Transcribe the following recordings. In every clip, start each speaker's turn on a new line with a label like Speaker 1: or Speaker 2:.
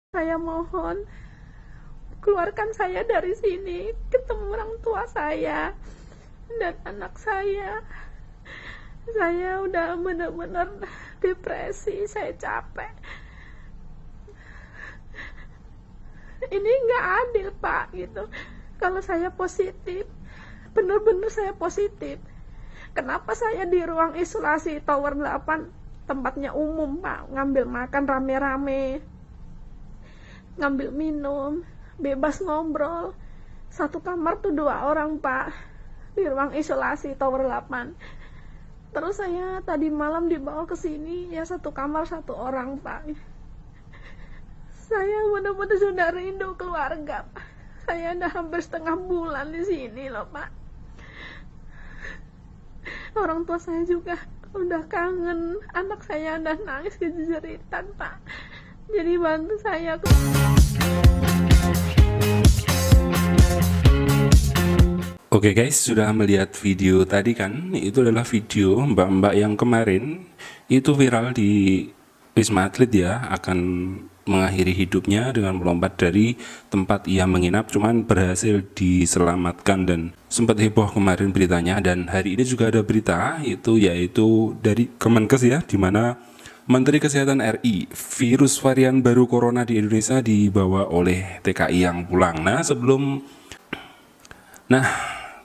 Speaker 1: Saya mohon, keluarkan saya dari sini, ketemu orang tua saya dan anak saya. Saya udah benar-benar depresi, saya capek. Ini nggak adil, Pak, gitu. Kalau saya positif, benar-benar saya positif. Kenapa saya di ruang isolasi Tower 8, tempatnya umum, Pak, ngambil makan rame-rame, ngambil minum, bebas ngobrol. Satu kamar tuh 2 orang, Pak, di ruang isolasi Tower 8. Terus saya tadi malam dibawa ke sini, ya satu kamar 1 orang, Pak. Saya benar-benar sudah rindu keluarga, Pak. Saya udah hampir setengah bulan di sini loh, Pak. Orang tua saya juga udah kangen, anak saya udah nangis kejerit-jeritan, Pak. Jadi bantu saya.
Speaker 2: Oke guys, sudah melihat video tadi kan? Itu adalah video mbak-mbak yang kemarin itu viral di Wisma Atlet ya, akan mengakhiri hidupnya dengan melompat dari tempat ia menginap, cuman berhasil diselamatkan dan sempat heboh kemarin beritanya. Dan hari ini juga ada berita itu yaitu dari Kemenkes ya, di mana Menteri Kesehatan RI, virus varian baru corona di Indonesia dibawa oleh TKI yang pulang. Nah,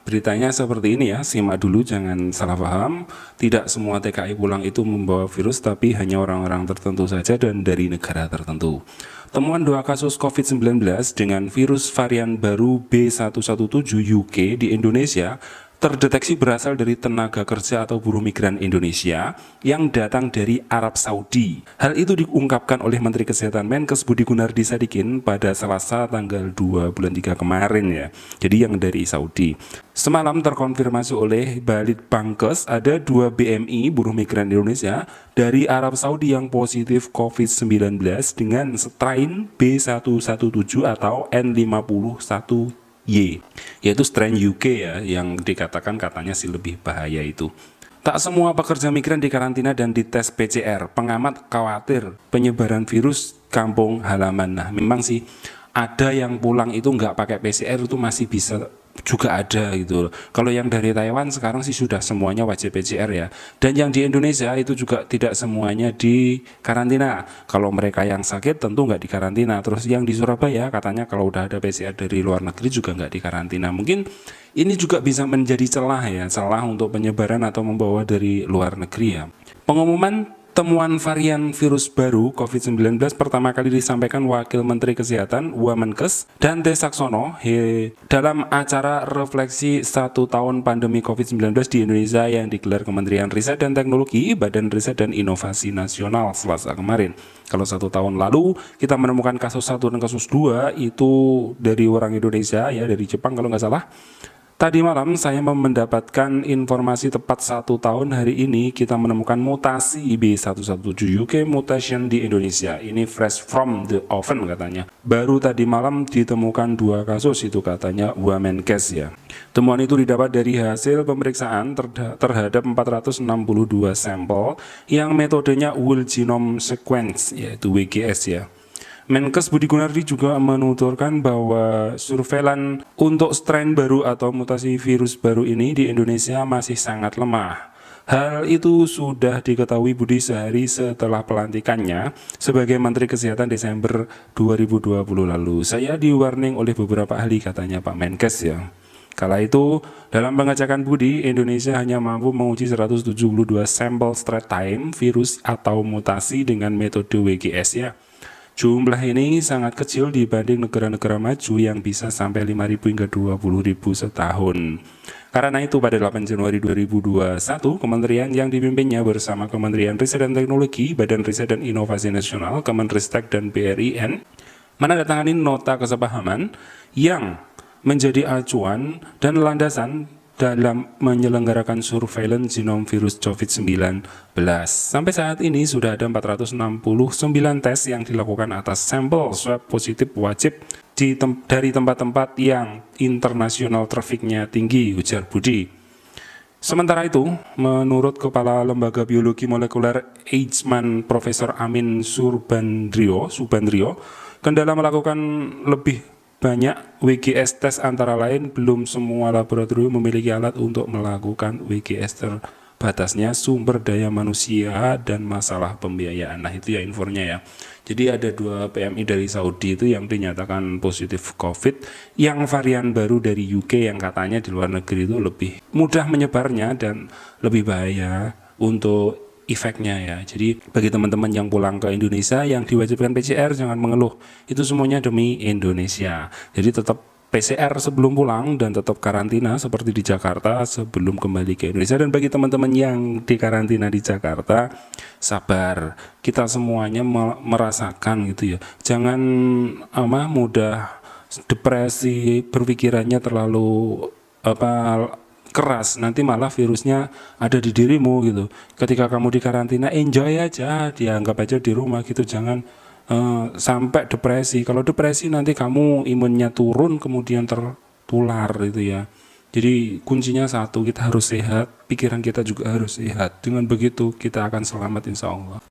Speaker 2: beritanya seperti ini ya, simak dulu jangan salah paham. Tidak semua TKI pulang itu membawa virus, tapi hanya orang-orang tertentu saja dan dari negara tertentu. Temuan 2 kasus COVID-19 dengan virus varian baru B117 UK di Indonesia terdeteksi berasal dari tenaga kerja atau buruh migran Indonesia yang datang dari Arab Saudi. Hal itu diungkapkan oleh Menteri Kesehatan Menkes Budi Gunardi Sadikin pada Selasa tanggal 2 bulan 3 kemarin ya. Jadi yang dari Saudi. Semalam terkonfirmasi oleh Balitbangkes ada 2 BMI buruh migran Indonesia dari Arab Saudi yang positif COVID-19 dengan strain B117 atau N51Y, yaitu strain UK ya, yang dikatakan katanya sih lebih bahaya itu. Tak semua pekerja migran dikarantina dan dites PCR. Pengamat khawatir penyebaran virus kampung halaman. Nah, memang sih ada yang pulang itu nggak pakai PCR itu masih bisa juga ada gitu. Kalau yang dari Taiwan sekarang sih sudah semuanya wajib PCR ya. Dan yang di Indonesia itu juga tidak semuanya di karantina. Kalau mereka yang sakit tentu nggak dikarantina. Terus yang di Surabaya katanya kalau udah ada PCR dari luar negeri juga nggak dikarantina. Mungkin ini juga bisa menjadi celah ya, celah untuk penyebaran atau membawa dari luar negeri ya. Pengumuman temuan varian virus baru COVID-19 pertama kali disampaikan Wakil Menteri Kesehatan Wamenkes Dante Saxono dalam acara refleksi 1 tahun pandemi COVID-19 di Indonesia yang digelar Kementerian Riset dan Teknologi, Badan Riset dan Inovasi Nasional Selasa kemarin. Kalau 1 tahun lalu kita menemukan kasus 1 dan kasus 2 itu dari orang Indonesia ya, dari Jepang kalau nggak salah. Tadi malam saya mendapatkan informasi tepat 1 tahun hari ini kita menemukan mutasi B117 UK mutation di Indonesia. Ini fresh from the oven katanya. Baru tadi malam ditemukan 2 kasus itu katanya Wamenkes ya. Temuan itu didapat dari hasil pemeriksaan terhadap 462 sampel yang metodenya whole genome sequence yaitu WGS ya. Menkes Budi Gunardi juga menuturkan bahwa surveilan untuk strain baru atau mutasi virus baru ini di Indonesia masih sangat lemah. Hal itu sudah diketahui Budi sehari setelah pelantikannya sebagai Menteri Kesehatan Desember 2020 lalu. Saya di-warning oleh beberapa ahli katanya Pak Menkes ya. Kala itu, dalam pengecekan Budi, Indonesia hanya mampu menguji 172 sampel straight time virus atau mutasi dengan metode WGS ya. Jumlah ini sangat kecil dibanding negara-negara maju yang bisa sampai 5.000 hingga 20.000 setahun. Karena itu pada 8 Januari 2021, kementerian yang dipimpinnya bersama Kementerian Riset dan Teknologi, Badan Riset dan Inovasi Nasional, Kemenristek dan BRIN menandatangani nota kesepahaman yang menjadi acuan dan landasan dalam menyelenggarakan surveillance genom virus COVID-19. Sampai saat ini sudah ada 469 tes yang dilakukan atas sampel swab positif wajib dari tempat-tempat yang internasional trafiknya tinggi, ujar Budi. Sementara itu, menurut Kepala Lembaga Biologi Molekuler Eijkman Profesor Amin Subandrio, Kendala melakukan lebih banyak WGS tes antara lain, belum semua laboratorium memiliki alat untuk melakukan WGS terbatasnya sumber daya manusia dan masalah pembiayaan. Nah itu ya infonya ya. Jadi ada 2 PMI dari Saudi itu yang dinyatakan positif COVID, yang varian baru dari UK yang katanya di luar negeri itu lebih mudah menyebarnya dan lebih bahaya untuk efeknya ya. Jadi bagi teman-teman yang pulang ke Indonesia yang diwajibkan PCR, jangan mengeluh. Itu semuanya demi Indonesia. Jadi tetap PCR sebelum pulang dan tetap karantina seperti di Jakarta sebelum kembali ke Indonesia. Dan bagi teman-teman yang di karantina di Jakarta, sabar. Kita semuanya merasakan gitu ya. Jangan mudah depresi, berpikirannya terlalu keras, nanti malah virusnya ada di dirimu gitu. Ketika kamu di karantina, enjoy aja, dianggap aja di rumah gitu, jangan sampai depresi. Kalau depresi nanti kamu imunnya turun, kemudian tertular gitu ya. Jadi kuncinya satu, kita harus sehat, pikiran kita juga harus sehat. Dengan begitu kita akan selamat insya Allah.